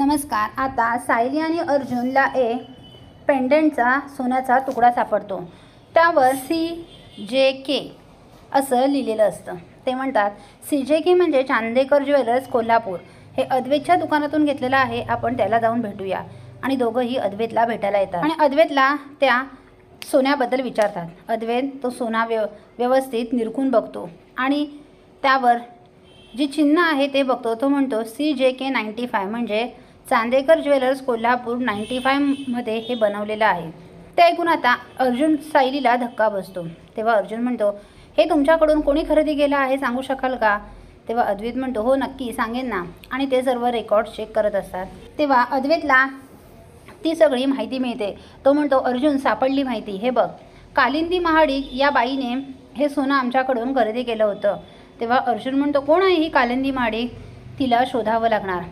नमस्कार। आता सायली आणि अर्जुनला एक पेंडंटचा सोन्याचा तुकडा सापडतो। त्यावर CJK असं लिहिलेलं असतं। ते म्हणतात CJK म्हणजे चांदेकर ज्वेलर्स कोल्हापूर, हे अद्वैतच्या दुकानातून घेतलेलं आहे, आपण त्याला जाऊन भेटूया। आणि दोघंही अद्वैतला भेटायला येतात आणि अद्वैतला त्या सोन्याबद्दल विचारतात। अद्वैत तो सोना व्यवस्थित निरखून बघतो आणि त्यावर जी चिन्ह आहे ते बघतो। तो म्हणतो CJK 95 म्हणजे चांदेकर ज्वेलर्स कोल्हापूर 95 मध्ये हे बनवलेलं आहे। ते ऐकून आता अर्जुन सायलीला धक्का बसतो। तेव्हा अर्जुन म्हणतो हे तुमच्याकडून कोणी खरेदी केलं आहे सांगू शकाल का? तेव्हा अद्वैत म्हणतो हो नक्की सांगेन ना। आणि ते सर्व रेकॉर्ड चेक करत असतात। तेव्हा अद्वैतला ती सगळी माहिती मिळते। तो म्हणतो अर्जुन सापडली माहिती, हे बघ, कालिंदी महाडिक या बाईने हे सोनं आमच्याकडून खरेदी केलं होतं। तेव्हा अर्जुन म्हणतो कोण आहे ही कालिंदी महाडिक? तिला शोधावं लागणार।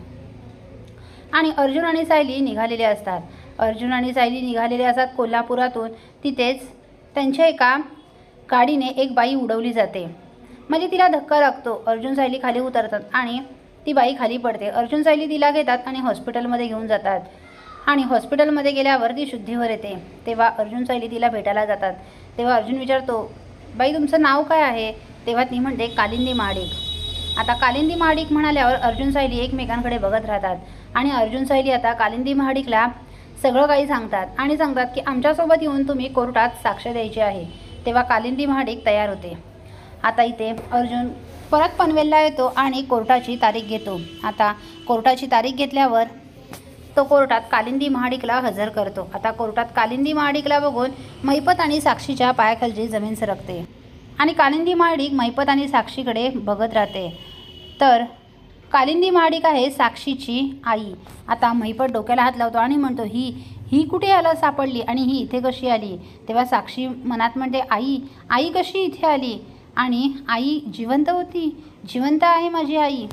आणि अर्जुन आणि सायली निघालेले असतात। अर्जुन आणि सायली निघालेले असतात कोल्हापुरातून। तिथेच त्यांच्या एका गाडीने एक बाई उडवली जाते, म्हणजे तिला धक्का लागतो। अर्जुन सायली खाली उतरतात आणि ती बाई खाली पडते। अर्जुन सायली तिला घेतात आणि हॉस्पिटलमध्ये घेऊन जातात आणि हॉस्पिटलमध्ये गेल्यावर ती शुद्धीवर येते। तेव्हा अर्जुन सायली तिला भेटायला जातात। तेव्हा अर्जुन विचारतो बाई तुमचं नाव काय आहे? तेव्हा ती म्हणते कालिंदी महाडिक। आता कालिंदी महाडिक म्हणाल्यावर अर्जुन सायली एकमेकांकडे बघत राहतात आणि अर्जुन सायली आता कालिंदी महाडिकला सगळं काही सांगतात आणि सांगतात की आमच्यासोबत येऊन तुम्ही कोर्टात साक्ष द्यायची आहे। तेव्हा कालिंदी महाडिक तयार होते। आता इथे अर्जुन परत पनवेलला येतो आणि कोर्टाची तारीख घेतो। आता कोर्टाची तारीख घेतल्यावर तो कोर्टात कालिंदी महाडिकला हजर करतो। आता कोर्टात कालिंदी महाडिकला बघून महिपत आणि साक्षीच्या पायाखालची जमीन सरकते आणि कालिंदी महाडिक महिपत आणि साक्षीकडे बघत राहते। तर कालिंदी महाडिक आहे साक्षीची आई। आता महिपत डोक्याला हात लावतो आणि म्हणतो ही कुठे याला सापडली आणि ही इथे कशी आली? तेव्हा साक्षी मनात म्हणते आई कशी इथे आली? आणि आई जिवंत होती? जिवंत आहे माझी आई।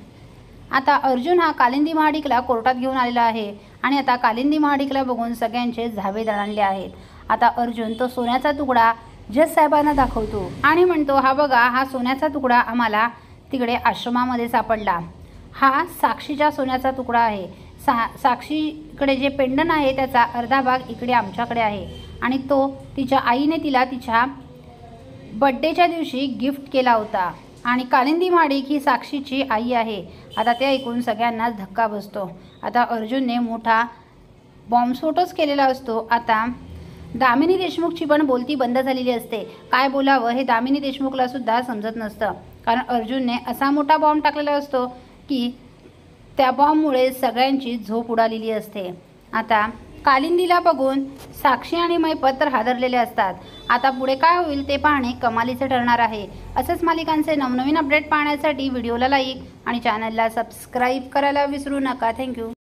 आता अर्जुन हा कालिंदी महाडिकला कोर्टात घेऊन आलेला आहे आणि आता कालिंदी महाडिकला बघून सगळ्यांचे झावे दणाणले आहेत। आता अर्जुन तो सोन्याचा तुकडा जज साहेबांना दाखवतो आणि म्हणतो हा बघा, हा सोन्याचा तुकडा आम्हाला तिकडे आश्रमामध्ये सापडला। हा साक्षीच्या सोन्याचा तुकडा आहे। साक्षीकडे जे पेंडन आहे त्याचा अर्धा भाग इकडे आमच्याकडे आहे आणि तो तिच्या आईने तिला तिच्या बड्डेच्या दिवशी गिफ्ट केला होता आणि कालिंदी महाडिक ही साक्षीची आई आहे। आता ते ऐकून सगळ्यांनाच धक्का बसतो। आता अर्जुनने मोठा बॉम्बस्फोटच केलेला असतो। आता दामिनी देशमुखची पण बोलती बंद झालेली असते। काय बोलावं हे दामिनी देशमुखला सुद्धा समजत नसतं, कारण अर्जुनने असा मोठा बॉम्ब टाकलेला असतो की त्या बॉम्बमुळे सगळ्यांची झोप उडालेली असते। आता कालिंदीला बघून साक्षी आणि महिपत तर हादरलेले असतात। आता पुढे काय होईल ते पाहणे कमालीचे ठरणार आहे। असेच मालिकांचे नवनवीन अपडेट पाहण्यासाठी व्हिडिओला लाईक आणि चॅनलला सबस्क्राईब करायला विसरू नका। थँक्यू।